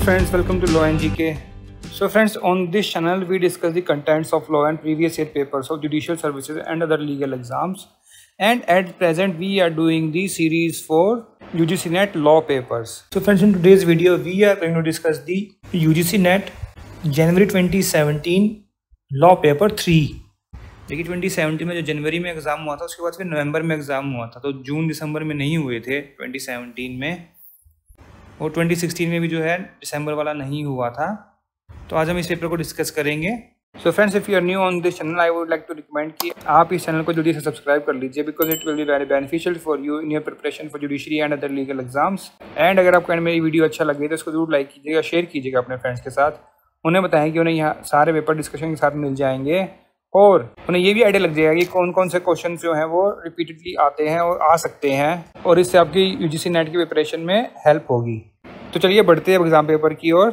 friends, welcome to Law and GK. So friends, on this channel we discuss the contents of law and previous year papers of judicial services and other legal exams. And at present we are doing the series for UGC NET law papers. So friends, in today's video we are going to discuss the UGC NET January 2017 law paper 3. देखिए 2017 में जो जनवरी में exam हुआ था उसके बाद फिर नवंबर में एग्ज़ाम हुआ था, तो जून दिसंबर में नहीं हुए थे 2017 में, और 2016 में भी जो है दिसंबर वाला नहीं हुआ था। तो आज हम इस पेपर को डिस्कस करेंगे। So friends, if you are new on this channel I would like to recommend कि आप इस चैनल को जल्दी से सब्सक्राइब कर लीजिए, because it will be very beneficial for you in your preparation for judiciary and other legal exams. And अगर आपको मेरी वीडियो अच्छा लगे तो उसको जरूर लाइक कीजिएगा, शेयर कीजिएगा अपने फ्रेंड्स के साथ, उन्हें बताएं कि उन्हें यहाँ सारे पेपर डिस्कशन के साथ मिल जाएंगे और उन्हें ये भी आइडिया लग जाएगा कि कौन कौन से क्वेश्चन जो हैं वो रिपीटेडली आते हैं और आ सकते हैं, और इससे आपकी यूजीसी नेट की प्रिपरेशन में हेल्प होगी। तो चलिए बढ़ते हैं एग्जाम पेपर की ओर।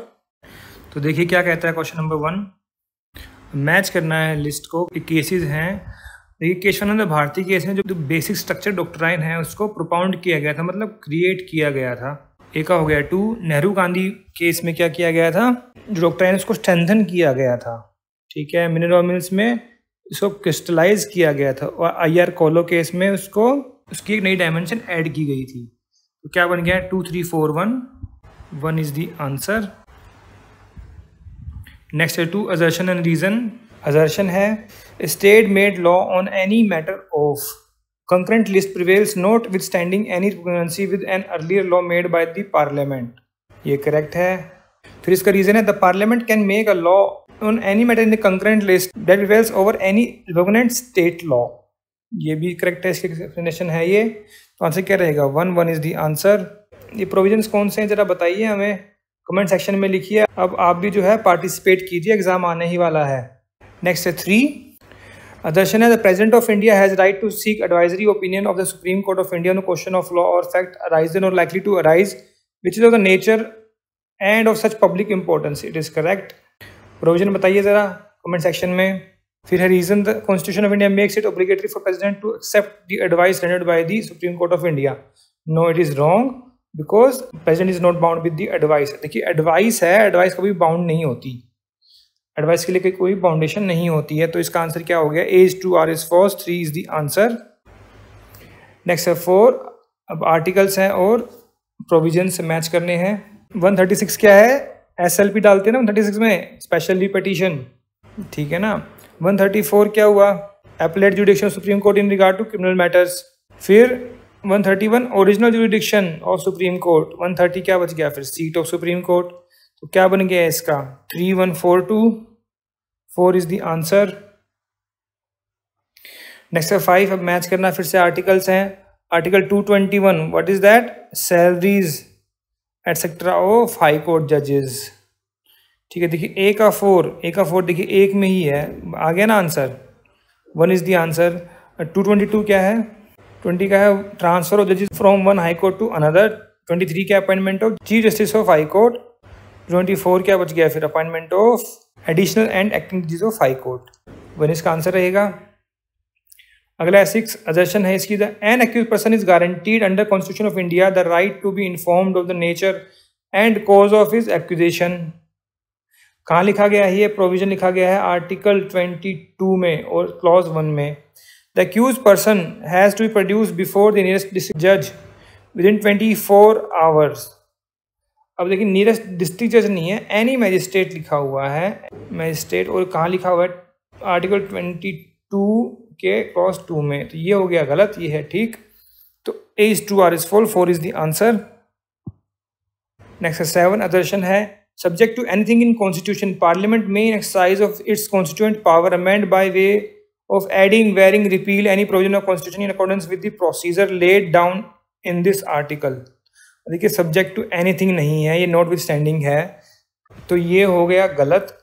तो देखिए क्या कहता है क्वेश्चन नंबर 1, मैच करना है लिस्ट को, केसेस हैं। देखिए केस वन अंदर भारतीय केस में जो बेसिक स्ट्रक्चर डॉक्ट्राइन है उसको प्रोपाउंड किया गया था, मतलब क्रिएट किया गया था। एक का हो गया 2, नेहरू गांधी केस में क्या किया गया था, जो डॉक्ट्राइन उसको स्ट्रेंथन किया गया था, ठीक है। मिनरल मिल्स में इसको क्रिस्टलाइज किया गया था, और IR कोलो केस में उसकी एक नई डायमेंशन ऐड की गई थी। तो क्या बन गया 2 3 4 1 इज द आंसर। नेक्स्ट है 2, असर्शन एंड रीजन। असर्शन है state made law on any matter of concurrent list prevails notwithstanding any repugnancy with an earlier law made by the parliament, ये करेक्ट है। फिर इसका रीजन है the parliament can make a law on any matter in the concurrent list that prevails over any repugnant state law, ये भी correct है। इसकी explanation है ये। तो आंसर क्या रहेगा 1 इज द आंसर। ये प्रोविजंस कौन से हैं जरा बताइए, हमें कमेंट सेक्शन में लिखिए। अब आप भी जो है पार्टिसिपेट कीजिए, एग्जाम आने ही वाला है। नेक्स्ट है 3, दर्शन है the president of India has right to seek advisory opinion of the supreme court of India on question of law और फैक्ट अराइजन और likely to arise which is of the nature and of such public importance, it is correct. Provision बताइए ज़रा comment section में। फिर है reason the constitution of India makes it obligatory for president to accept the advice rendered by the supreme court of India. No, it is wrong, because president is not bound with the advice. देखिए advice है, advice कभी bound नहीं होती, advice के लिए कोई बाउंडेशन नहीं होती है। तो इसका आंसर क्या हो गया, A is 2, R is false, 3 is the answer. Next है 4, अब आर्टिकल्स हैं और प्रोविजन से मैच करने हैं। 136 क्या है, SLP डालते हैं ना 136 में, स्पेशल रिपीटिशन, ठीक है ना। 134 क्या हुआ, appellate jurisdiction supreme court in regard to criminal matters. फिर 131 original jurisdiction of supreme court. 130 क्या बच गया, फिर सीट ऑफ सुप्रीम कोर्ट। तो क्या बन गया इसका 3142, 4 इज द आंसर। नेक्स्ट है 5, अब मैच करना फिर से आर्टिकल्स हैं। Article 221, what is that, salaries etcetera of high court जजेस, ठीक है। देखिए A का 4 देखिए एक में ही है, आ गया ना आंसर, 1 इज द आंसर। 222 क्या है, 20 का है ट्रांसफर ऑफ जजेस from one high court to another. 23 क्या, appointment of chief justice of high court. 24 क्या बच गया, फिर appointment of additional and acting जजेस ऑफ हाई कोर्ट, 1 इसका आंसर रहेगा। अगला है 6, असर्शन है इसकी, the an accused person is guaranteed under constitution of India the right to be informed of the nature and cause of his accusation. कहाँ लिखा गया है ये प्रोविजन, लिखा गया है आर्टिकल 22 में और क्लॉज 1 में। The accused person has to be produced before the nearest district जज विदिन 24 आवर्स। अब देखिए नियरेस्ट डिस्ट्रिक्ट जज नहीं है, एनी मैजिस्ट्रेट लिखा हुआ है, मैजिस्ट्रेट, और कहाँ लिखा हुआ है आर्टिकल 22 के क्लॉज 2 में। तो ये हो गया गलत, ये है ठीक। तो A is 2, R is false, 4 is the answer. Next 7, assertion है subject to anything in constitution parliament में in exercise of its constituent power amend by way of adding, varying, repeal any provision of constitution in accordance with the procedure laid down in this article. देखिए subject to anything नहीं है, ये not with standing है, तो ये हो गया गलत।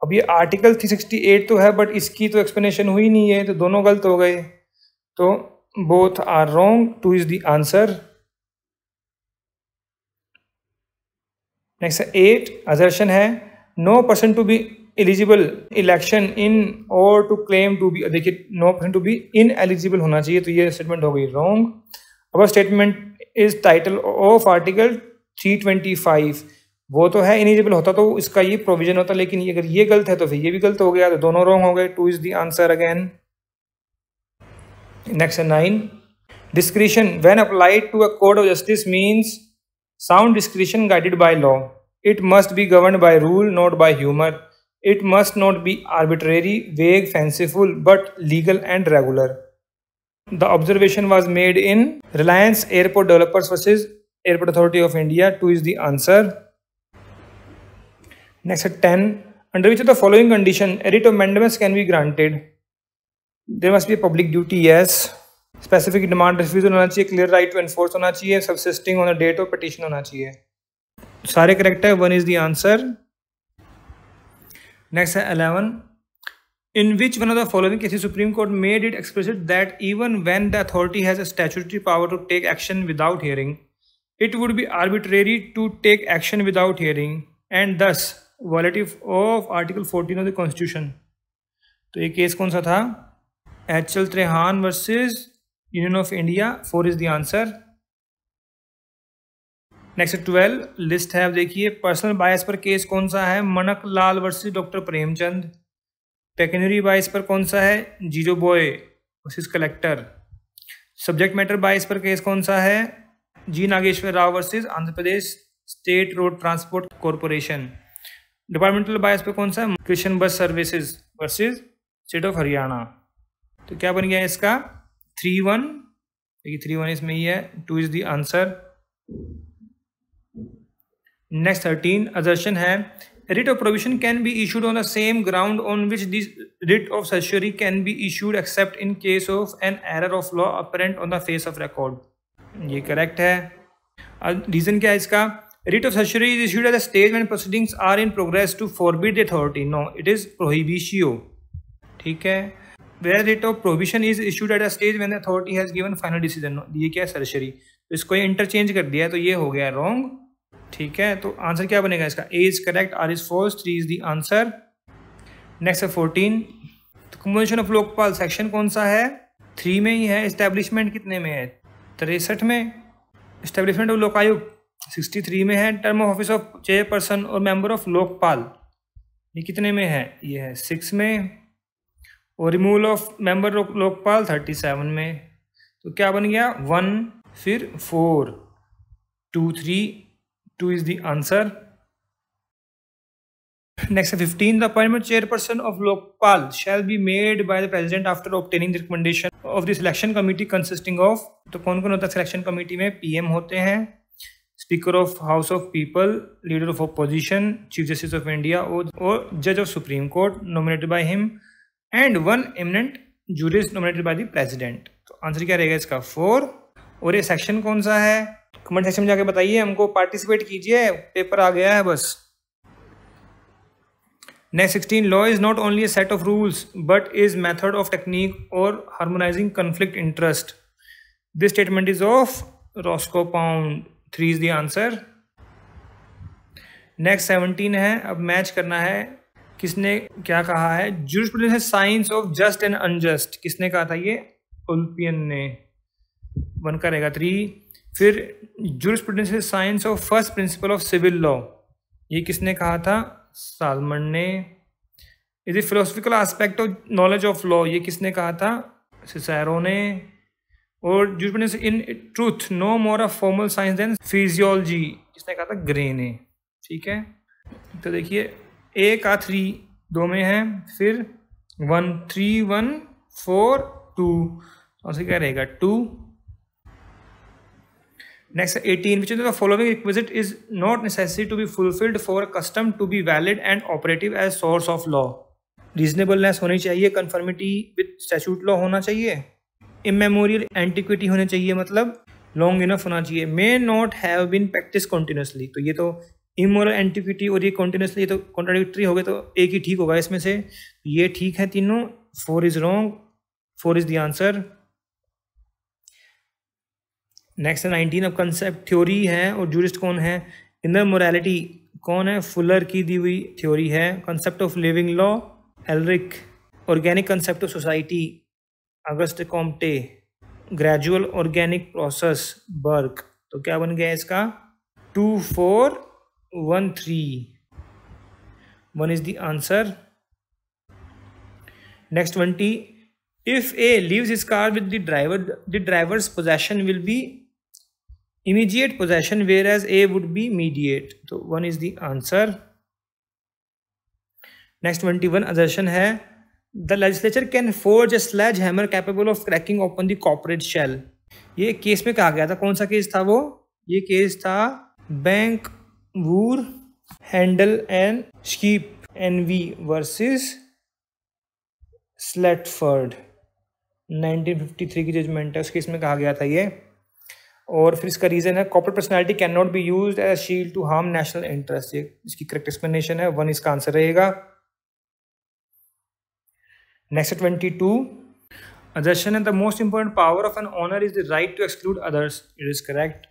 अब ये आर्टिकल 368 तो है, बट इसकी तो एक्सप्लेनेशन हुई नहीं है, तो दोनों गलत हो गए। तो both are wrong, 2 is the answer. Next 8, assertion है no person to be eligible election in और टू क्लेम टू बी। देखिए no person to be in eligible होना चाहिए, तो ये स्टेटमेंट हो गई रॉन्ग। अब statement is title of article 325 वो तो है, इनिजिबल होता तो इसका ये प्रोविजन होता, लेकिन ये अगर ये गलत है तो फिर ये भी गलत हो गया, तो दोनों रॉन्ग हो गए। 2 is the answer again. Next 9, discretion when applied to a code of justice means sound discretion guided by law. It must be governed by rule, not by humor. It must not be arbitrary, vague, fanciful, but legal and regular. The observation was made in Reliance Airport Developers versus Airport Authority of India. 2 is the answer. Next 10, under which of the following condition a writ of mandamus can be granted? There must be a public duty, yes. Specific demand refusal होना चाहिए, clear right to enforce होना चाहिए, subsisting on the date of petition होना चाहिए। सारे correct है, 1 is the answer. Next है 11, in which one of the following cases supreme court made it explicit that even when the authority has a statutory power to take action without hearing it would be arbitrary to take action without hearing and thus violative of article 14 of the constitution. तो ये case कौन सा था? H L Trehan versus union of India. 4 is the answer. Next 12, list है, अब देखिए। Personal bias पर case कौन सा है? Manak Lal versus doctor Premchand. Pecuniary bias पर कौन सा है? Jeejeebhoy versus collector. Subject matter bias पर केस कौन सा है? G Nageswara Rao versus Andhra Pradesh state road transport corporation. Departmental bias पर कौन सा है? Krishna bus services versus state of Haryana. तो क्या बन गया इसका? 3-1। देखिए 3-1 इसमें ही है, 2 is the answer. Next 13, assertion है, writ of prohibition can be issued on the same ground on which this writ of certiorari can be issued except in case of an error of law apparent on the face of record। ये correct है। Reason क्या है इसका? writ of certiorari is issued at a stage when proceedings are in progress to forbid the authority। No, it is prohibitio। ठीक है। Where writ of prohibition is issued at a stage when the authority has given final decision। ये क्या है? certiorari। तो इसको interchange कर दिया, तो ये हो गया रॉन्ग। ठीक है, तो आंसर क्या बनेगा इसका? A is correct, R is false, 3 is the answer. Next है 14, तो कम्पोजिशन ऑफ लोकपाल सेक्शन कौन सा है? 3 में ही है। एस्टेब्लिशमेंट कितने में है? 63 में। एस्टेब्लिशमेंट ऑफ लोकायुक्त 63 में है। Term of office of chairperson और मेंबर ऑफ लोकपाल ये कितने में है? ये है 6 में। और रिमूवल ऑफ मेंबर लोकपाल 37 में। तो क्या बन गया? 1 फिर 4 2 3, 2 is the answer. Next 15, the appointment chairperson of Lokpal shall be made by the president after obtaining the recommendation of the selection committee consisting of. तो कौन कौन होता है सिलेक्शन कमेटी में? पीएम होते हैं, speaker of house of people, leader of opposition, chief justice of India और जज of supreme court nominated by him and 1 eminent jurist nominated by the president. तो आंसर क्या रहेगा इसका? 4। और ये सेक्शन कौन सा है? कमेंट सेक्शन में जाके बताइए हमको, पार्टिसिपेट कीजिए, पेपर आ गया है बस। Next 16, law is not only a set of rules but is method of technique और harmonising conflict interest. This statement is of Roscoe Pound. 3 is the answer. Next 17 है, अब मैच करना है। किसने क्या कहा है? जूरिस्प्रूडेंस है science of just and unjust. किसने कहा था ये? उल्पियन ने। 1 का रहेगा 3। फिर जूरिस्प्रूडेंस है science of first principle of civil law. ये किसने कहा था? सालमन ने। Is a philosophical aspect of knowledge of law. ये किसने कहा था? सिसैरो ने। और jurisprudence in truth no more a formal science than physiology. किसने कहा था? ग्रे ने। ठीक है, तो देखिए ए का 3 2 में है, फिर 1 3 1 4 2, और क्या रहेगा? 2। Next 18, which of the following requisite is not necessary to be fulfilled for a custom to be valid and operative as source of law. Reasonableness होनी चाहिए, कन्फर्मिटी विद स्टैट्यूट लॉ होना चाहिए, इमेमोरियल एंटिक्विटी होनी चाहिए, मतलब long enough होना चाहिए, may not have been practice continuously. तो ये तो इमोरल एंटिक्विटी और ये कॉन्टिन्यूसली, ये तो कॉन्ट्राडिक्टरी हो गए, तो एक ही ठीक होगा इसमें से। ये ठीक है तीनों। 4 is wrong, 4 is the answer. Next 19, अब कंसेप्ट थ्योरी है और जूरिस्ट कौन है? इनर मोरालिटी कौन है? फुलर की दी हुई थ्योरी है। Concept of living law Ehrlich. Organic concept of society August Comte. Gradual organic process Burke. तो क्या बन गया इसका? 2 4 13. 1 is the answer. Next 20. If A leaves his car with the driver, the driver's possession will be immediate possession, whereas A would be mediate. So 1 is the answer. Next 21 assertion है the legislature can forge a sledgehammer capable of cracking open the corporate shell. ये case में कहा गया था, कौन सा case था वो? ये केस था Bank voor Handel and Scheepvaart NV versus Slatford, 1953 की जजमेंट है, उस केस में कहा गया था ये. और फिर इसका रीजन है corporate personality can not be used as shield to harm national interest. ये इसकी करेक्ट एक्सप्लेनेशन है. 1 इसका आंसर रहेगा. नेक्स्ट 22 assertion है the most important power of an owner is the right to exclude others. It is correct.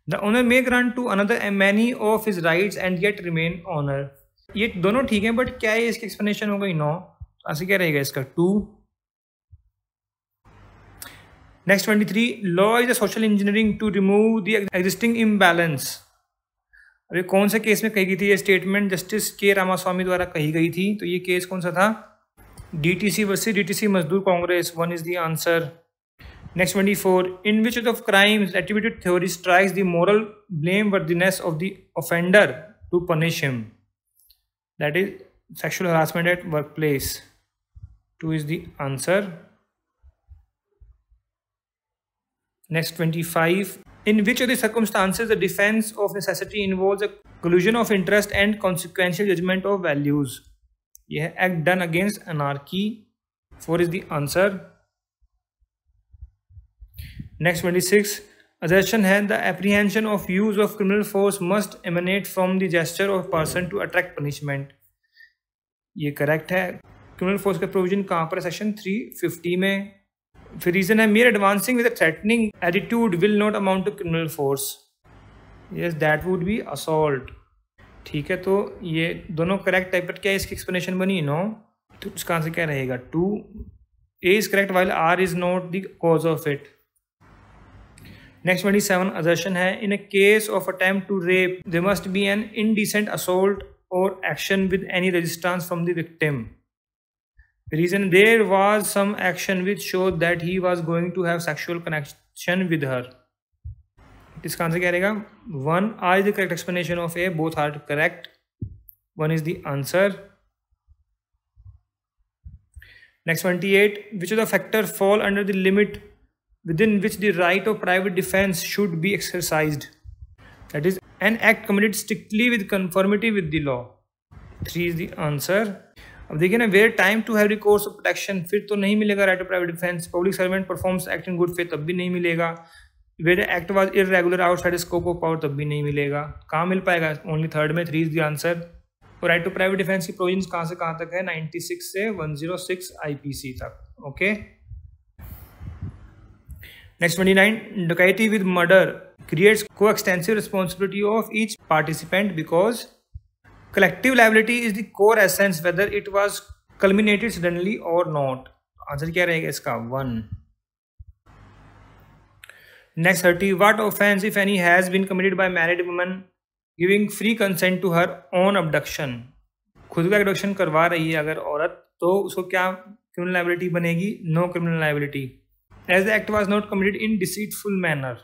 The owner may grant to another many of his rights and yet remain owner. ये दोनों ठीक हैं, but क्या है इसकी explanation हो गई? No. ऐसे क्या रहेगा इसका? 2. Next 23 law is a social engineering to remove the existing imbalance. अरे कौन से केस में कही गई थी ये स्टेटमेंट? जस्टिस के रामास्वामी द्वारा कही गई थी. तो ये केस कौन सा था? DTC versus DTC Mazdoor Congress. 1 is the answer. Next 24 in which of crimes attributed theory strikes the moral blameworthiness of the offender to punish him. That is sexual harassment at workplace. 2 is the answer. Next 25 in which of the circumstances the defense of necessity involves a collusion of interest and consequential judgment of values. यह act done against anarchy. 4 is the answer. Next 26 assertion है the apprehension of use of criminal force must emanate from the gesture of person to attract punishment. ये correct है. criminal force का provision कहाँ पर है? section 350 में. फिर reason है mere advancing with a threatening attitude will not amount to criminal force. Yes, that would be assault. ठीक है, तो ये दोनों करेक्ट है, बट क्या इसकी एक्सप्लेनेशन बनी? नो. तो इसका आंसर क्या रहेगा? 2. A is correct while R is not the cause of it. Next 27 assertion है in a case of attempt to rape there must be an indecent assault or action with any resistance from the victim. The reason there was some action which showed that he was going to have sexual connection with her. इसका answer क्या रहेगा? 1 R is the correct explanation of A. Both are correct. 1 is the answer. Next 28 which of the factors fall under the limit within which the right of private defense should be exercised? That is an act committed strictly with conformity with the law. 3 is the answer. अब देखिए ना, where time to have recourse of protection, फिर तो नहीं मिलेगा right of private defence. Public servant performs act in good faith, तब भी नहीं मिलेगा. Where act was irregular outside scope of power, तब भी नहीं मिलेगा. कहाँ मिल पाएगा? ओनली 3rd में. 3 इज द आंसर. और राइट टू प्राइवेट डिफेंस की प्रोविजंस कहाँ से कहाँ तक है? 96 से 106 IPC तक. ओके. नेक्स्ट 29 डकैती विद मर्डर क्रिएट्स को extensive responsibility of each participant because collective liability is the core essence whether it was culminated suddenly or not. Answer क्या रहेगा इसका? 1. Next 30 what offense if any has been committed by married woman giving free consent to her own abduction. खुद का abduction करवा रही है अगर औरत, तो उसको क्या criminal liability बनेगी? No criminal liability as the act was not committed in deceitful manner.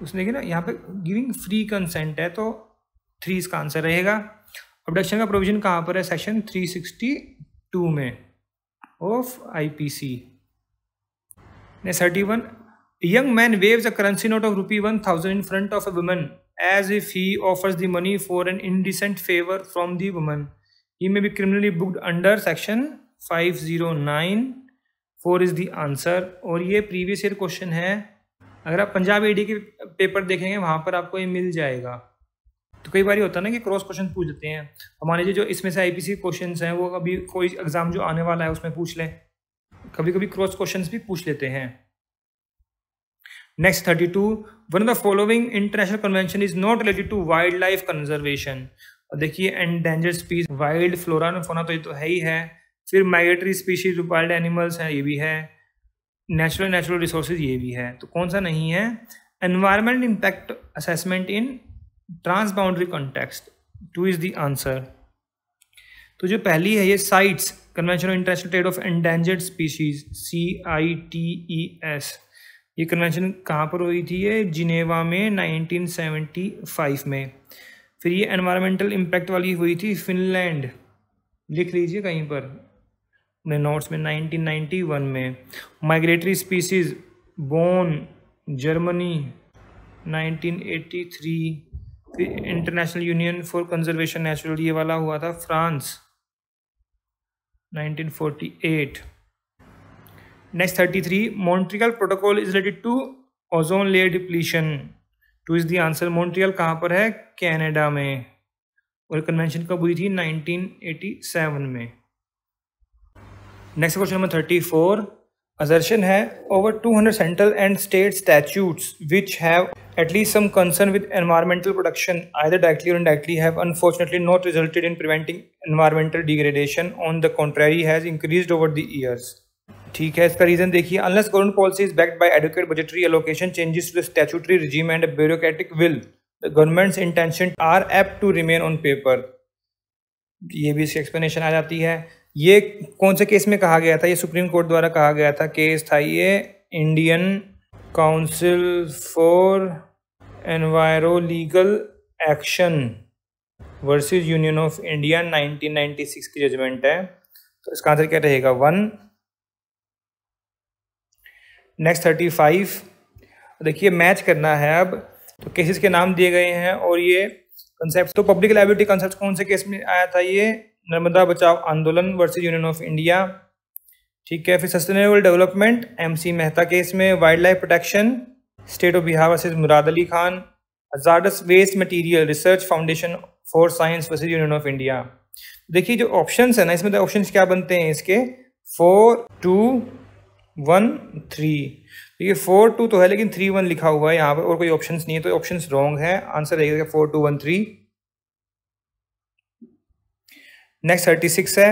उसने देखिए ना यहाँ पे giving free consent है, तो 3 इसका आंसर रहेगा. अबडक्शन का प्रोविजन कहाँ पर है? सेक्शन 362 में of IPC. Next 31 young man waves a currency note of ₹1000 in front of a woman as if he offers the money for an indecent favour from the woman. He may be criminally booked under section 509. 4 is the answer. और ये previous year question है. अगर आप Punjab AD के paper देखेंगे वहाँ पर आपको ये मिल जाएगा. तो कई बार होता है ना कि क्रॉस क्वेश्चन पूछ लेते हैं. हमारे जो इसमें से IPC क्वेश्चंस हैं वो अभी कोई एग्जाम जो आने वाला है उसमें पूछ लें. कभी कभी क्रॉस क्वेश्चंस भी पूछ लेते हैं. Next 32 one of the following international convention is not related to wild life conservation. और देखिए endangered species, wild flora and fauna, तो ये तो है ही है. फिर माइग्रेटरी स्पीशीज, वाइल्ड एनिमल्स हैं, ये भी है. नेचुरल रिसोर्सेज, ये भी है. तो कौन सा नहीं है? Environment impact assessment in transboundary context, 2 is the answer. तो जो पहली है ये sites, convention on international trade off endangered species, CITES, ये कन्वेंशन कहाँ पर हुई थी? ये जिनेवा में 1975 में। फिर ये एनवायरमेंटल इम्पैक्ट वाली हुई थी फिनलैंड, लिख लीजिए कहीं पर अपने नोट्स में, 1991 में। Migratory species Bonn, Germany 1983। फिर International Union for Conservation Natural, ये वाला हुआ था France 1948। Next 33, Montreal protocol is related to ozone layer depletion, 2 is the answer. Montreal कहाँ पर है? कनाडा में। और कन्वेंशन कब हुई थी? 1987 में। नेक्स्ट क्वेश्चन नंबर 34, assertion है over 200 central and state statutes which have at least some concern with environmental protection either directly or indirectly have unfortunately not resulted in preventing environmental degradation, on the contrary has increased over the years। ठीक है, इसका reason देखिए, unless government policy is backed by adequate budgetary allocation, changes to the statutory regime and a bureaucratic will, the government's intentions are apt to remain on paper। ये भी इसकी explanation आ जाती है। ये कौन से केस में कहा गया था? ये सुप्रीम कोर्ट द्वारा कहा गया था, केस था ये Indian council for enviro legal action versus union of India, 1996 की जजमेंट है। तो इसका आंसर क्या रहेगा? 1। नेक्स्ट 35, देखिए मैच करना है अब। तो केसेस के नाम दिए गए हैं और ये कंसेप्ट। तो पब्लिक लायबिलिटी कंसेप्ट कौन से केस में आया था? ये नर्मदा बचाओ आंदोलन वर्सेस यूनियन ऑफ इंडिया, ठीक है। फिर sustainable development MC Mehta case में, wildlife protection state of Bihar versus Murad Ali Khan, hazardous waste material research foundation for science versus union of India. देखिए जो ऑप्शंस है ना, इसमें तो ऑप्शंस क्या बनते हैं इसके? 4, 2, 1, 3। तो ये 4, 2 तो है लेकिन 3, 1 लिखा हुआ है यहाँ पर और कोई ऑप्शंस नहीं है, तो ऑप्शंस रॉन्ग है। आंसर रहेगा 4, 2, 1, 3। नेक्स्ट 36 है,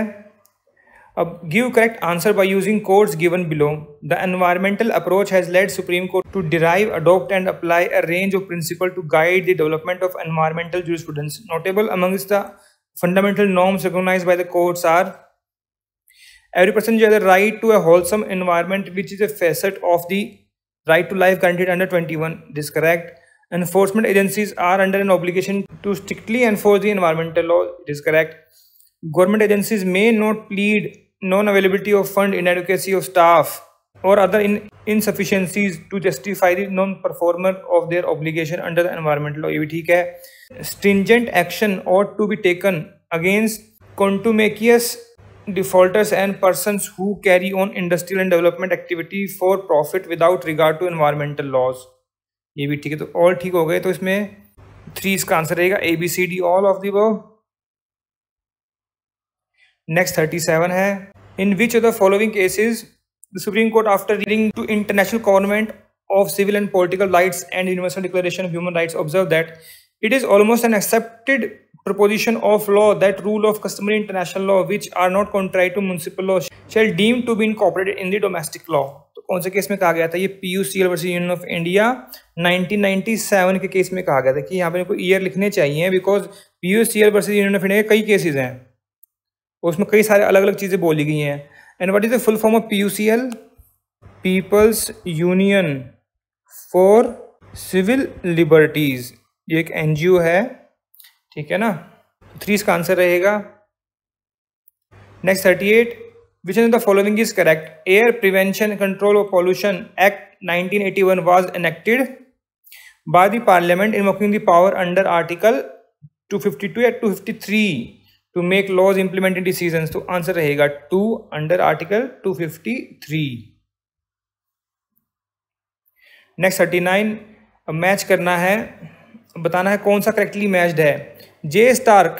अब give correct answer by using codes given below. The environmental approach has led Supreme Court to derive, adopt and apply a range of principle to guide the development of environmental jurisprudence. Notable amongst the fundamental norms recognized by the courts are: every person has a right to a wholesome environment, which is a facet of the right to life guaranteed under 21. This is correct. Enforcement agencies are under an obligation to strictly enforce the environmental law. It is correct. Government agencies may not plead non-availability of fund, inadequacy of staff, or other insufficiencies to justify the non-performer of their obligation under the environmental law. ये भी ठीक है. Stringent action ought to be taken against contumacious defaulters and persons who carry on industrial and development activity for profit without regard to environmental laws. ये भी ठीक है, तो all ठीक हो गए। तो इसमें 3 इसका आंसर रहेगा ABCD, all of the above. Next 37 है, in which of the following cases the Supreme Court, after reading to International Covenant of Civil and Political Rights and Universal Declaration of Human Rights, observed that it is almost an accepted proposition of law that rule of customary international law which are not contrary to municipal law shall deem to be incorporated in the domestic law। तो कौन से case में कहा गया था? ये PUCL versus union of India 1997 के case में कहा गया था। कि यहाँ पे कोई ईयर लिखने चाहिए, because PUCL versus union of India कई केसेज हैं, उसमें कई सारे अलग अलग चीज़ें बोली गई हैं। And what is the full form of PUCL? People's union for civil liberties. ये एक NGO है, ठीक है ना। 3 इसका आंसर रहेगा। Next 38, which of the following is correct? Air prevention control of pollution act 1981 was enacted by the parliament invoking the power under article 252 या 253 to make laws implemented decisions. तो आंसर रहेगा 2 under article 253। Next 39, match करना है, बताना है कौन सा correctly matched है। जे स्टार्क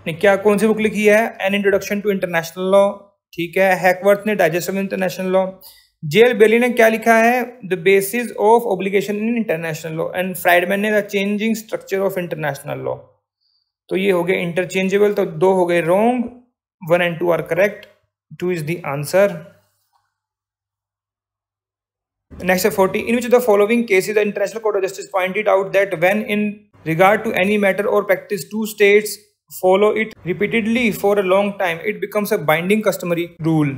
ने क्या कौन सी बुक लिखी है? An introduction to international law, ठीक है। हैकवर्थ ने digest of international law. J L Brierly ने क्या लिखा है? The basis of obligation in international law. And Friedmann ने the changing structure of international law. तो ये हो गए इंटरचेंजेबल, तो 2 हो गए wrong, 1 and 2 are correct, 2 is the answer. Next 40, in which of the following cases the International Court of Justice pointed out that when in regard to any matter or practice, two states follow it repeatedly for a long time, it becomes a binding customary rule.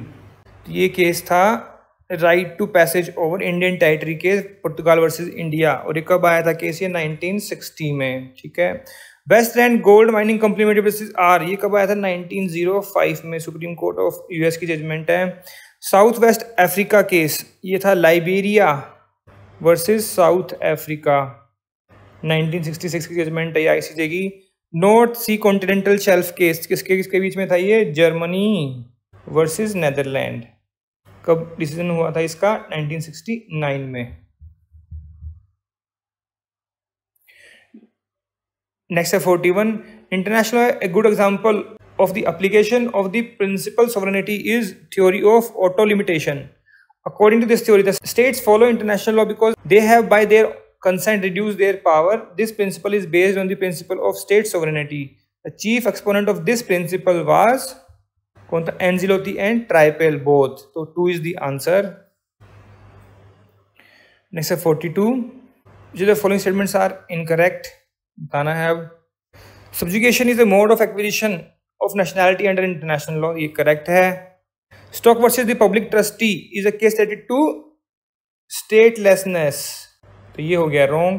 ये case था right to passage over Indian territory case, Portugal versus India, और ये कब आया था case? ये 1960 में, ठीक है। Westland gold mining company limited versus R, ये कब आया था? 1905 में, सुप्रीम कोर्ट ऑफ यूएस की जजमेंट है। साउथ वेस्ट अफ्रीका केस, ये था लाइबेरिया वर्सेस साउथ अफ्रीका, 1966 की जजमेंट है आईसीजे की। North Sea continental shelf case किसके बीच में था? ये जर्मनी वर्सेस नेदरलैंड। कब डिसीजन हुआ था इसका? 1969 में। नेक्स्ट है 41, international a good example of the application of the principal sovereignty is theory of auto limitation. According to this theory, the states follow international law because they have by their consent reduced their power. This principle is based on the principle of state sovereignty. The chief exponent of this principle was कौन था? Ancelotti and Tripel both. So 2 is the answer. Next है 42, which of the following statements are incorrect? बताना है अब। Subjugation is a mode of acquisition of nationality under international law, ये correct है। Stock versus the public trustee is a case related to statelessness, तो ये हो गया wrong।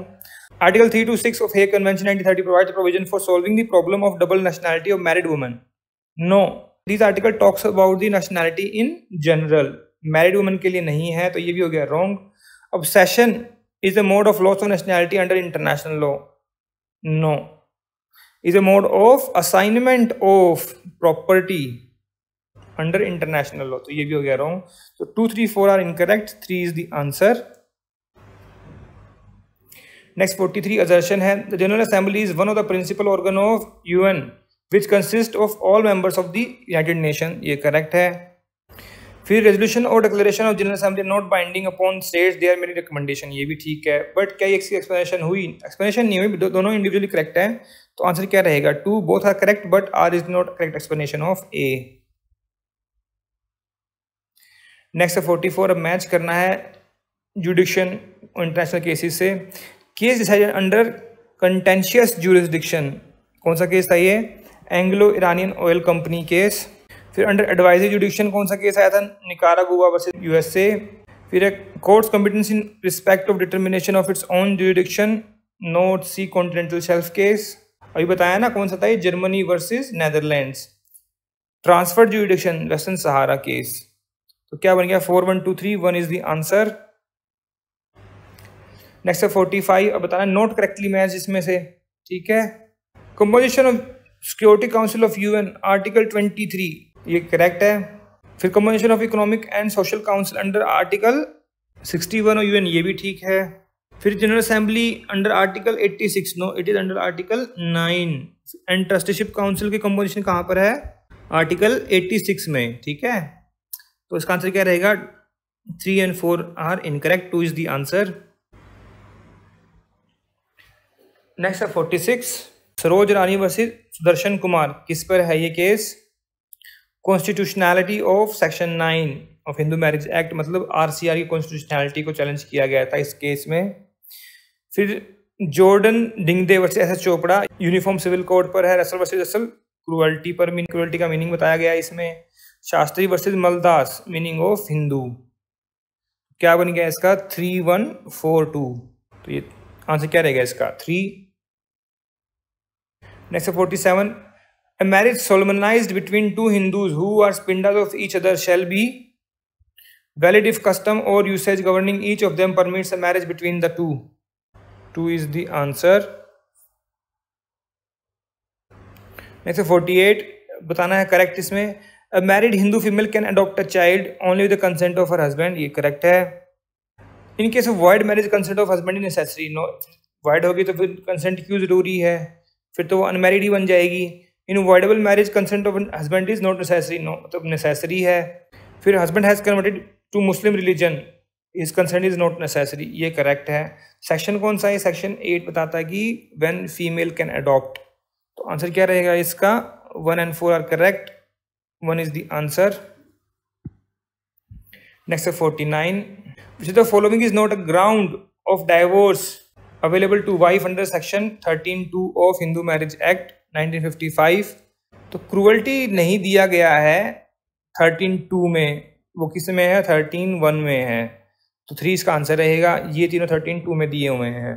Article 326 of Hague Convention 1930 provides a provision for solving the problem of double nationality of married women. No, this article talks about the nationality in general, married women के लिए नहीं है, तो ये भी हो गया wrong। Obsession is a mode of loss of nationality under international law. No, is a mode of assignment of property under international law, तो ये भी हो गया wrong। So 2, 3, 4 are incorrect, 3 is the answer। Next 43 assertion है, the General Assembly is one of the principal organ of UN which consists of all members of the United Nations, ये correct है। फिर resolution और declaration of general assembly not binding upon states, they are mere recommendation, ये भी ठीक है। But क्या इसकी एक्सप्लेनेशन हुई? एक्सप्लेनेशन नहीं हुई, दोनों इंडिविजुअली करेक्ट है, तो आंसर क्या रहेगा? 2, both are correct but R is not correct explanation of A. Next 44, अब मैच करना है जुडिक्शन इंटरनेशनल केसेस से। Case decided under contentious jurisdiction, कौन सा केस था ये? Anglo Iranian oil company case. फिर अंडर एडवाइजरी जुडिक्शन कौन सा केस आया था? Nicaragua versus USA. फिर एक courts competence in respect of determination of its own jurisdiction, North Sea continental shelf case. अभी बताया ना कौन सा था ये? Germany versus Netherlands. Transfer jurisdiction western Sahara case. तो क्या बन गया? 4, 1, 2, 3, 1 इज द आंसर। नेक्स्ट है 45, अब बताना नोट करेक्टली मैच इसमें से, ठीक है। Composition of Security Council of UN, article 23, ये करेक्ट है। फिर composition of economic and social council under article 61 of UN, ये भी ठीक है। फिर General Assembly under article 86, no it is under article 9। And trusteeship council की कंपोजिशन कहाँ पर है? आर्टिकल 86 में, ठीक है। तो इसका आंसर क्या रहेगा? 3 and 4 are incorrect, 2 is the answer. Next है 46, सरोज रानी वर्सेस सुदर्शन कुमार, किस पर है ये case? Constitutionality of section 9 of Hindu marriage act, मतलब आरसीआर की कॉन्स्टिट्यूशनैलिटी को चैलेंज किया गया था इस केस में। फिर Jordan Diengdeh versus S S Chopra, uniform civil code पर है। रसल वर्सेस रसल, क्रूअल्टी पर, क्रूअल्टी का मीनिंग बताया गया है इसमें। Shastri versus Maldas, meaning of Hindu. क्या बन गया इसका? 3, 1, 4, 2, तो ये आंसर क्या रहेगा इसका? 3। Next 47, a marriage solemnized between two Hindus who are spindas of each other shall be valid if custom or usage governing each of them permits a marriage between the two. 2 is the answer. Next 48, बताना है correct इसमें। A married Hindu female can adopt a child only with the consent of her husband, ये correct है। In case of void marriage, consent of husband is necessary. No, void होगी तो फिर consent क्यों जरूरी है? फिर तो वो अनमैरिड ही बन जाएगी। In voidable marriage consent of husband is not necessary, no मतलब नेसेसरी है। फिर husband has converted to Muslim religion, is consent is not necessary, ये करेक्ट है। सेक्शन कौन सा है? सेक्शन 8 बताता है कि व्हेन फीमेल कैन अडॉप्ट, तो आंसर क्या रहेगा इसका? 1 and 4 are correct, 1 is the answer. Next 49, which of the following is not a ground of divorce available to wife under section 13(2) of Hindu marriage act 1955। तो cruelty नहीं दिया गया है 13(2) में, वो किस में है? 13(1) में है, तो 3 इसका आंसर रहेगा। ये तीनों 13(2) में दिए हुए हैं।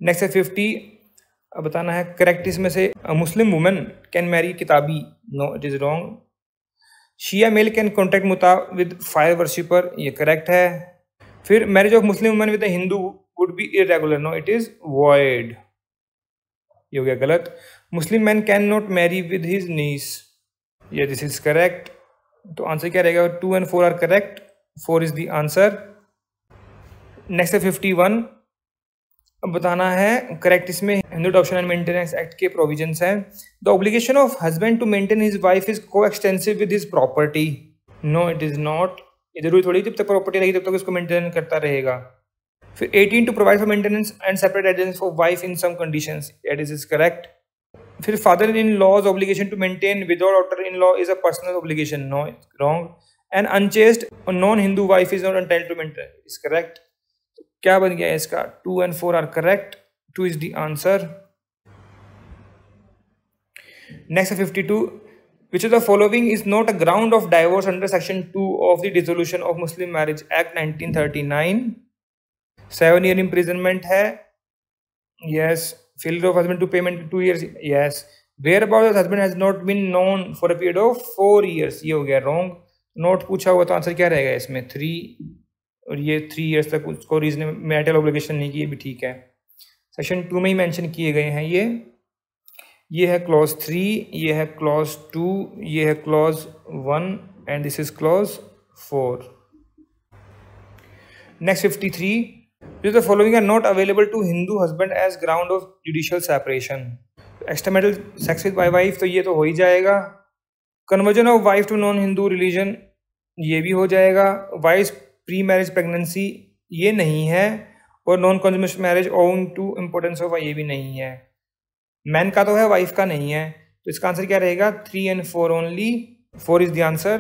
नेक्स्ट है 50। अब बताना है करेक्ट इसमें से। मुस्लिम वुमेन कैन मैरी किताबी, नो इट इज रॉन्ग। शिया मेल कैन कॉन्ट्रैक्ट मुता विद फायर वर्शिपर, ये करेक्ट है। फिर marriage of Muslim women with Hindu would be irregular, no it is void, ये हो गया गलत। Muslim man can not marry with his niece, ये दिस इज करेक्ट। तो आंसर क्या रहेगा? 2 and 4 are correct, 4 is the answer. Next है 51। अब बताना है करेक्ट इसमें Hindu adoption and maintenance act के प्रोविजंस हैं। The obligation of husband to maintain his wife is coextensive with his property, no it is not. ये जरूरी थोड़ी जब तक प्रॉपर्टी रहेगी तब तक इसको मेंटेन करता रहेगा। फिर 18 to provide for maintenance and separate residence for wife in some conditions, that is correct. फिर father in law's obligation to maintain without daughter in law is a personal obligation, no wrong. And unchaste non Hindu wife is not entitled to maintain, is correct. क्या बन गया इसका? 2 and 4 are correct, 2 is the answer. Next 52। Which of the following is not a ground of divorce under section 2 of the dissolution of Muslim marriage act 1939? 7 year imprisonment है, yes. Failure of husband to payment 2 years, yes. Whereabouts the husband has not been known for a period of 4 years, ये हो गया wrong। Note पूछा हुआ तो answer क्या रहेगा इसमें? 3, और ये 3 years तक उसको रीजन मैरिटल ऑब्लिगेशन नहीं की, ये भी ठीक है। सेक्शन 2 में ही मेंशन किए गए हैं ये है क्लॉज 3, ये है क्लॉज 2, ये है clause 1 and this is clause 4। Next 53। The following are not available to Hindu husband as ground of judicial separation. Extramarital sex with wife, तो ये तो हो ही जाएगा। Conversion of wife to non-Hindu religion, ये भी हो जाएगा। Wife's pre-marriage pregnancy, ये नहीं है। और non-consummate marriage owing to importance of, ये भी नहीं है। मैन का तो है, वाइफ का नहीं है, तो इसका आंसर क्या रहेगा? 3 and 4 only, 4 is the answer।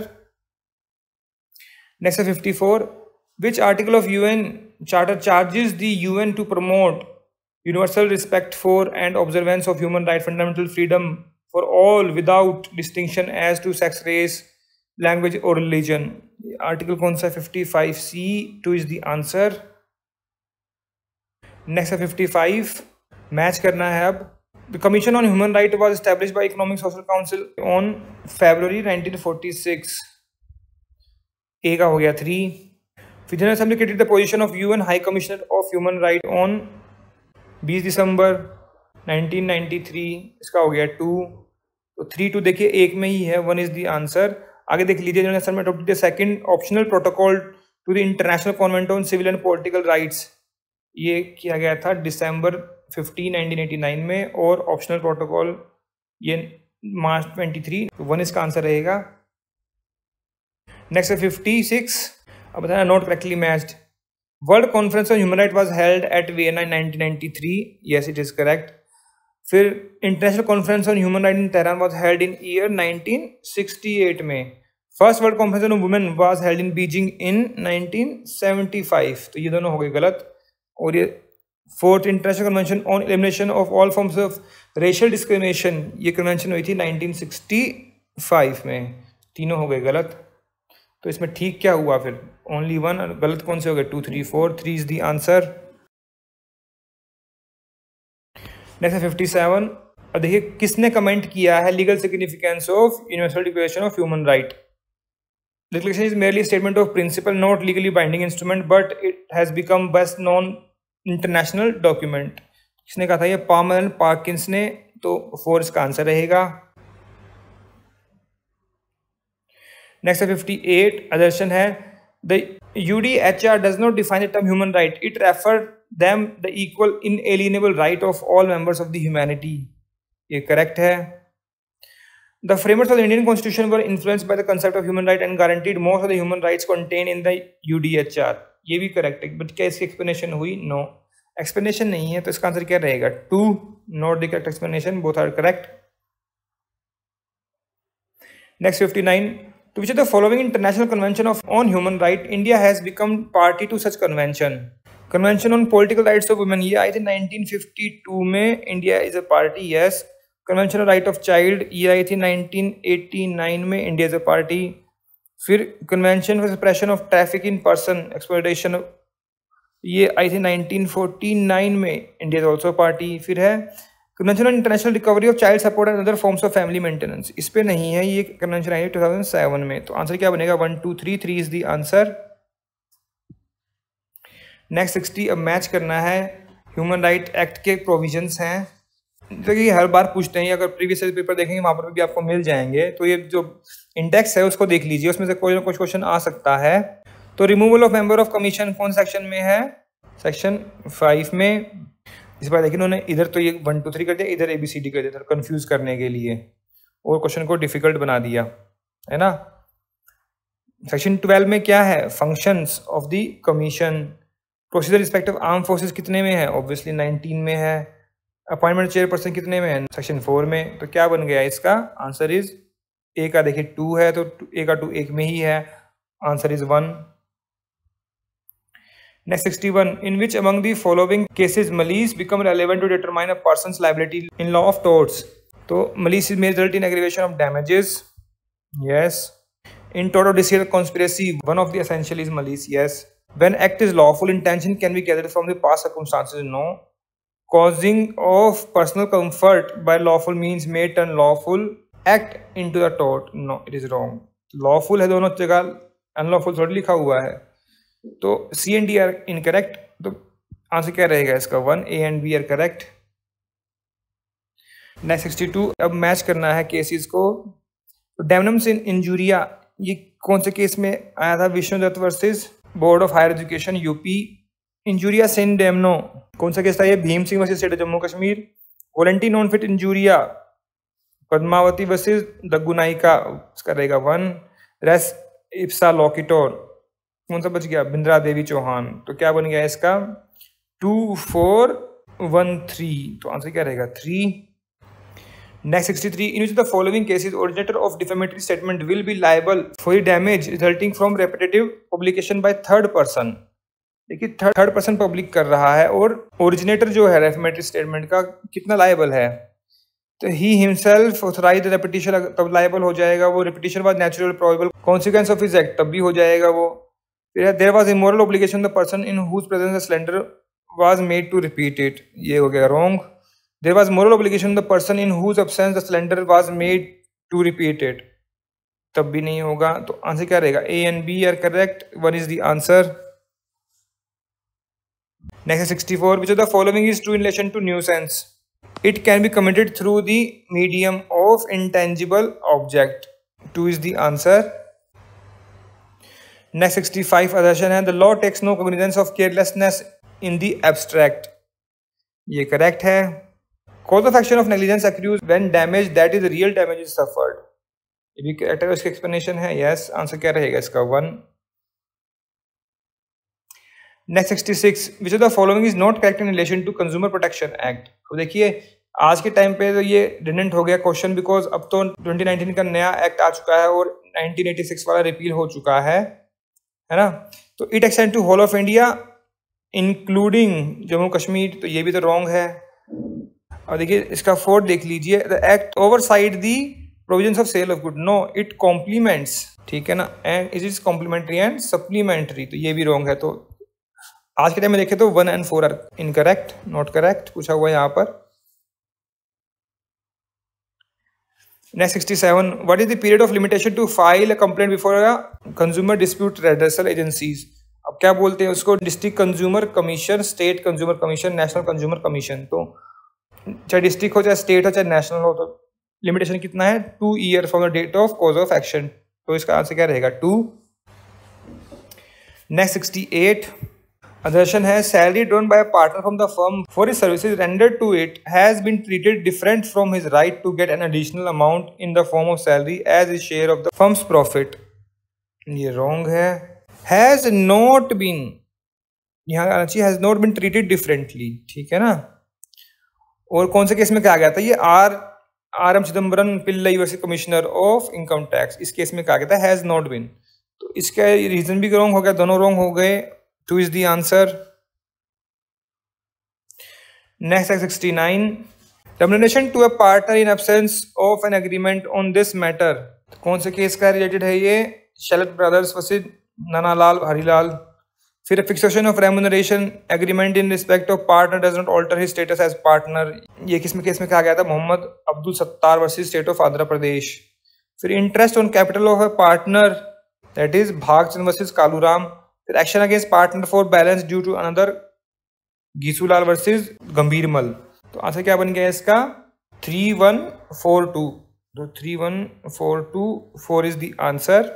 Next है 54। Which article of UN Charter charges the UN to promote universal respect for and observance of human rights, fundamental freedom for all without distinction as to sex, race, language or religion? Article कौन सा? 55C, 2 is the answer। Next है 55। Match करना है अब। The Commission on Human Rights was established by Economic Social Council on February 1946, ए का हो गया 3। General Assembly created the position of UN High Commissioner of Human Rights on 20 दिसंबर 1993, इसका हो गया 2। तो 3 2 देखिए एक में ही है, 1 इज द आंसर। आगे देख लीजिए, General Assembly adopted the second optional protocol to the international convention on civil and political rights, ये किया गया था दिसंबर 15 1989 में, और ऑप्शनल प्रोटोकॉल ये मार्च 23, 1 इसका आंसर रहेगा। नेक्स्ट है 56। अब बताना not correctly matched. World conference on human right was held at Vienna in 1993, yes it is correct. फिर international conference on human right in Tehran was held in year 1968 में। First world conference on women was held in Beijing in 1975, तो ये दोनों हो गए गलत। और ये fourth international convention on elimination of all forms of racial discrimination, ये कन्वेंशन हुई थी 1965 में, तीनों हो गए गलत। तो इसमें ठीक क्या हुआ फिर? ओनली 1, गलत कौन से हो गए? 2 3 4, 3 इज द आंसर। नेक्स्ट 57। अब देखिए किसने कमेंट किया है legal significance of universal declaration of human right. Declaration is merely statement of principle, not legally binding instrument, but it has become best known international document. किसने कहा था ये? Palmer and पार्किंस ने, तो 4 इसका आंसर रहेगा। नेक्स्ट 58। assertion है the UDHR does not define the term human right, it refer them the equal inalienable right of all members of the humanity, ये करेक्ट है। The framers of the Indian Constitution were influenced by the concept of human right and guaranteed most of the human rights contained in the UDHR, ये भी correct है। But क्या इसकी explanation हुई? No, explanation नहीं है, तो इसका आंसर क्या रहेगा? 2, not the correct explanation, both are correct. Next 59। To which of the following international convention on human right India has become party to such convention? Convention on political rights of women, ये आई थी 1952 में, India is a party, yes. Convention on right of child, ये आई थी 1989 में, India is a party. फिर convention for suppression of traffic in person exploitation, ये आई थी 1949 में, इंडिया इज ऑल्सो पार्टी। फिर है convention on international recovery of child support and other forms of family maintenance, इस पे नहीं है, ये कन्वेंशन आई है 2007 में। तो आंसर क्या बनेगा? 1 2 3, 3 इज द आंसर। नेक्स्ट 60 अब मैच करना है। ह्यूमन राइट एक्ट के प्रोविजंस हैं, तो ये हर बार पूछते हैं, अगर प्रीवियस पेपर देखेंगे वहाँ पर भी आपको मिल जाएंगे। तो ये जो इंडेक्स है उसको देख लीजिए, उसमें से कोई ना कुछ क्वेश्चन आ सकता है। तो removal of member of commission कौन सेक्शन में है? सेक्शन 5 में। इस बार देखिए उन्होंने इधर तो ये 1 2 3 कर दिया, इधर ABCD कर दिया था कंफ्यूज करने के लिए, और क्वेश्चन को डिफिकल्ट बना दिया, है ना। सेक्शन 12 में क्या है? Functions of the commission. Procedure respect of arm forces कितने में है? ऑब्वियसली 19 में है। अपॉइंटमेंट चेयरपर्सन कितने में है? सेक्शन 4 में। तो क्या बन गया इसका? आंसर इज ए का देखिए 2 है, तो ए का 2 1 में ही है, answer is 1। Next 61, in which among the following cases malice become relevant to determine a person's liability in law of torts. तो malice is may result in aggravation of damages, yes. In टोट of decision conspiracy, one of the essential is malice, yes. When act is lawful, intention can be gathered from the past circumstances, no. Causing of personal comfort by lawful means may turn lawful act into the tort, no, it is wrong. lawful है दोनों जगह, unlawful थोड़ी लिखा हुआ है, तो C and D are incorrect। तो answer क्या रहेगा इसका? 1 A and B are correct। Next 62, अब मैच करना है केसेस को। तो डैमनम्स इन इंजूरिया, ये कौन से केस में आया था? Vishnudutt versus board of higher education UP. Injuria sine damno, कौन सा केस था ये? Bhim Singh versus state of Jammu Kashmir. Volenti non fit injuria, Padmavati versus Dugganaika, इसका रहेगा 1। रेस इप्सा लॉकिटोर, कौन सा बच गया? बिंद्रा देवी चौहान। तो क्या बन गया इसका? 2 4 1 3, तो आंसर क्या रहेगा? 3। Next 63, in which the following cases originator of defamatory statement will be liable for damage resulting from repetitive publication by third person. देखिए थर्ड पर्सन पब्लिक कर रहा है, और ओरिजिनेटर जो है रेफमेटरी स्टेटमेंट का कितना लायबल है? तो ही हिमसेल्फ ऑथराइज्ड रेपिटेशन, तब लायबल हो जाएगा वो। Repetition was natural probable consequence of his act, तब भी हो जाएगा वो। फिर there was immoral obligation the person in whose presence the slander was made to repeat it, ये हो गया wrong. There was moral obligation the person in whose absence the slander was made to repeat it, तब भी नहीं होगा। तो answer क्या रहेगा? A and B are correct, 1 is the answer. Next 64, which of the following is true in relation to nuisance? It can be committed through the medium of intangible object, 2 is the answer। Next 65, assertion है the law takes no cognizance of carelessness in the abstract, ये correct है। Cause of action of negligence accrues when damage that is real damage is suffered, ये भी correct है, इसकी explanation है, yes। Answer क्या रहेगा इसका? 1। Next 66, which of the following is not correct in relation to consumer protection act. तो देखिए आज के टाइम पे तो ये रिडेंट हो गया क्वेश्चन, बिकॉज अब तो 2019 का नया एक्ट आ चुका है और 1986 वाला रिपील हो चुका है ना। तो it extend to whole of India including Jammu Kashmir, तो ये भी तो रॉन्ग है। और देखिए इसका 4 देख लीजिए, द एक्ट ओवरसाइड the provisions of sale of good, no it complements, ठीक है ना, and it is complementary and supplementary, तो ये भी रॉन्ग है। तो आज के टाइम में देखें तो 1 and 4 are incorrect, not correct पूछा हुआ है यहाँ पर। Next 67, what is the period of limitation to file a complaint before a consumer dispute redressal agencies? अब क्या बोलते हैं उसको? District consumer commission, state consumer commission, national consumer commission. तो चाहे डिस्ट्रिक्ट हो, चाहे स्टेट हो, चाहे नेशनल हो, तो लिमिटेशन कितना है? 2 years from the date of cause of action, तो इसका आंसर क्या रहेगा? 2। नेक्स्ट 68, assertion है salary drawn by a partner from the firm for his services rendered to it has been treated different from his right to get an additional amount in the form of salary as his share of the firm's profit, ये wrong है। has not been, यहाँ आना चाहिए has not been treated differently, ठीक है ना। और कौन से केस में कहा गया था? ये R M Chidambaram Pillai versus commissioner of income tax, इस केस में कहा गया था हैज नॉट बीन। तो इसका रीजन भी रॉन्ग हो गया, दोनों रॉन्ग हो गए, 2 is the answer। नेक्स्ट है 69, termination to a partner in absence of an agreement on this matter. कौन से केस का रिलेटेड है ये? Shailat brothers versus Nanalal Harilal. फिर fixation of remuneration agreement in respect of partner does not alter his status as partner, ये किस में case में कहा गया था? Mohammad Abdul Sattar versus state of Andhra Pradesh. फिर interest on capital of a partner that is Bhagchand versus Kaluram. फिर action against partner for balance due to another Gisulal versus Gambhirmal. तो आंसर क्या बन गया इसका? 3142। तो 31424 is the answer.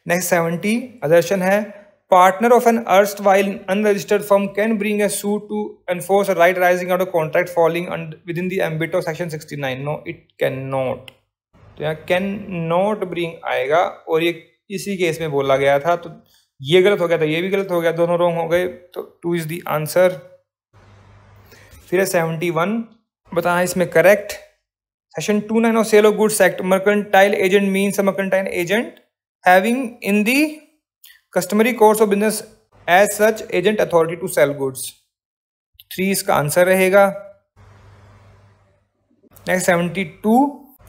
Next 70, assertion है partner of an erstwhile unregistered firm can bring a suit to enforce a right arising out of contract falling within the ambit of section 69. No, it cannot. तो यहाँ can not bring आएगा और ये इसी case में बोला गया था, तो ये गलत हो गया था, ये भी गलत हो गया, दोनों रॉन्ग हो गए, तो 2 इज द आंसर। फिर है 71, बताना इसमें correct. Section 29 of sale of goods act, mercantile agent means a mercantile agent having in the customary course of business as such agent authority to sell goods। 3 इसका answer रहेगा। Next 72,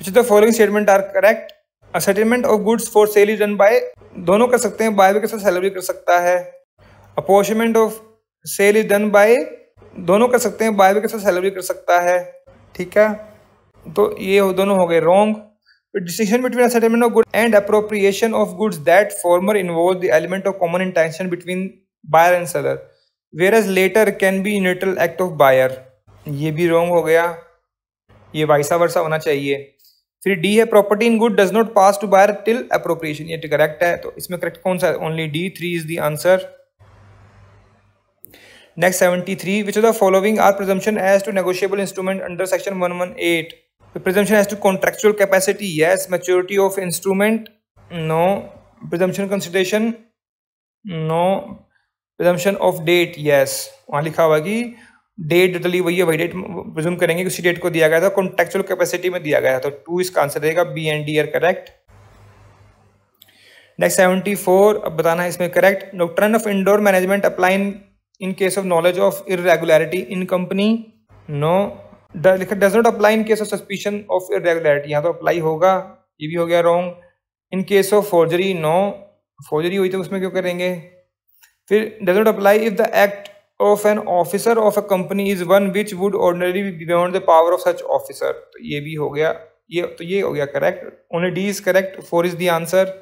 which of the following statement are correct? A settlement of goods for sale is done by, दोनों कर सकते हैं, bye भी कर सकता है, सेलर भी कर सकता है। Apportionment of sale is done by, दोनों कर सकते हैं, बाय भी कर सकता है, सेलर भी कर सकता है। ठीक है, तो ये दोनों हो गए wrong. Distinction between a settlement of goods and appropriation of goods, that former involves the element of common intention between buyer and seller, whereas later can be unilateral act of buyer। ये भी wrong हो गया, ये वाइसा वर्सा होना चाहिए। फिर D है property in good does not pass to buyer till appropriation, ये correct है, तो इसमें correct कौन सा है? Only D, 3 is the answer। Next 73, which of the following are presumption as to negotiable instrument under section 118? The presumption as to contractual capacity, yes. Maturity of instrument, no. Presumption consideration, no. Presumption of date, yes। वहाँ लिखा हुआ कि date डली वही है, वही date presume करेंगे, उसी डेट को दिया गया था, कॉन्ट्रेक्चुअल कैपेसिटी में दिया गया था, तो 2 इसका आंसर रहेगा, B and D are correct. Next 74, अब बताना है इसमें करेक्ट। Doctrine of indoor management apply in case of knowledge of irregularity in company, no. Does not apply in case of suspicion of irregularity, यहाँ तो अप्लाई होगा, ये भी हो गया wrong. In case of forgery, no, forgery हुई तो उसमें क्यों करेंगे। फिर does not apply if the act of an officer of a company is one which would ordinary B beyond the power of such officer, तो ये भी हो गया, ये हो गया correct. Only D is correct, 4 is the answer.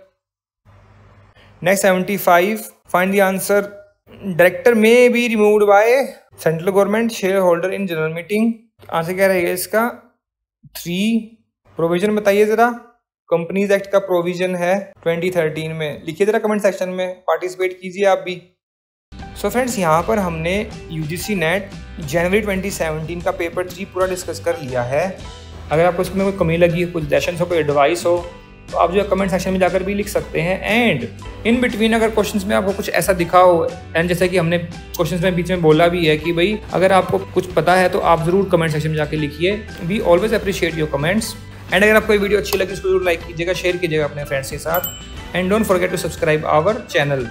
Next 75, find the answer. Director may be removed by central government share holder in general meeting, answer क्या रहेगा इसका? 3। प्रोविजन बताइए जरा, कंपनीज एक्ट का प्रोविजन है 2013 में, लिखिए जरा कमेंट सेक्शन में, पार्टिसिपेट कीजिए आप भी। सो फ्रेंड्स, यहाँ पर हमने यूजीसी नेट जनवरी 2017 का पेपर 3 पूरा डिस्कस कर लिया है। अगर आपको इसमें कोई कमी लगी, कुछ सजेशन हो, कोई एडवाइस हो, तो आप जो है कमेंट सेक्शन में जाकर भी लिख सकते हैं। एंड इन बिटवीन अगर क्वेश्चंस में आपको कुछ ऐसा दिखा हो, एंड जैसे कि हमने क्वेश्चंस में बीच में बोला भी है कि भाई अगर आपको कुछ पता है तो आप ज़रूर कमेंट सेक्शन में जाकर लिखिए। We always appreciate your comments. And अगर आपको वीडियो अच्छी लगी, इसको जरूर लाइक कीजिएगा, शेयर कीजिएगा अपने फ्रेंड्स के साथ। And don't forget to subscribe our channel,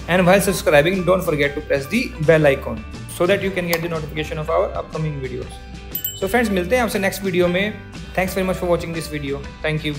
and while subscribing don't forget to press the bell icon so that you can get the notification of our upcoming videos. So friends, मिलते हैं आपसे next video में। Thanks very much for watching this video. Thank you.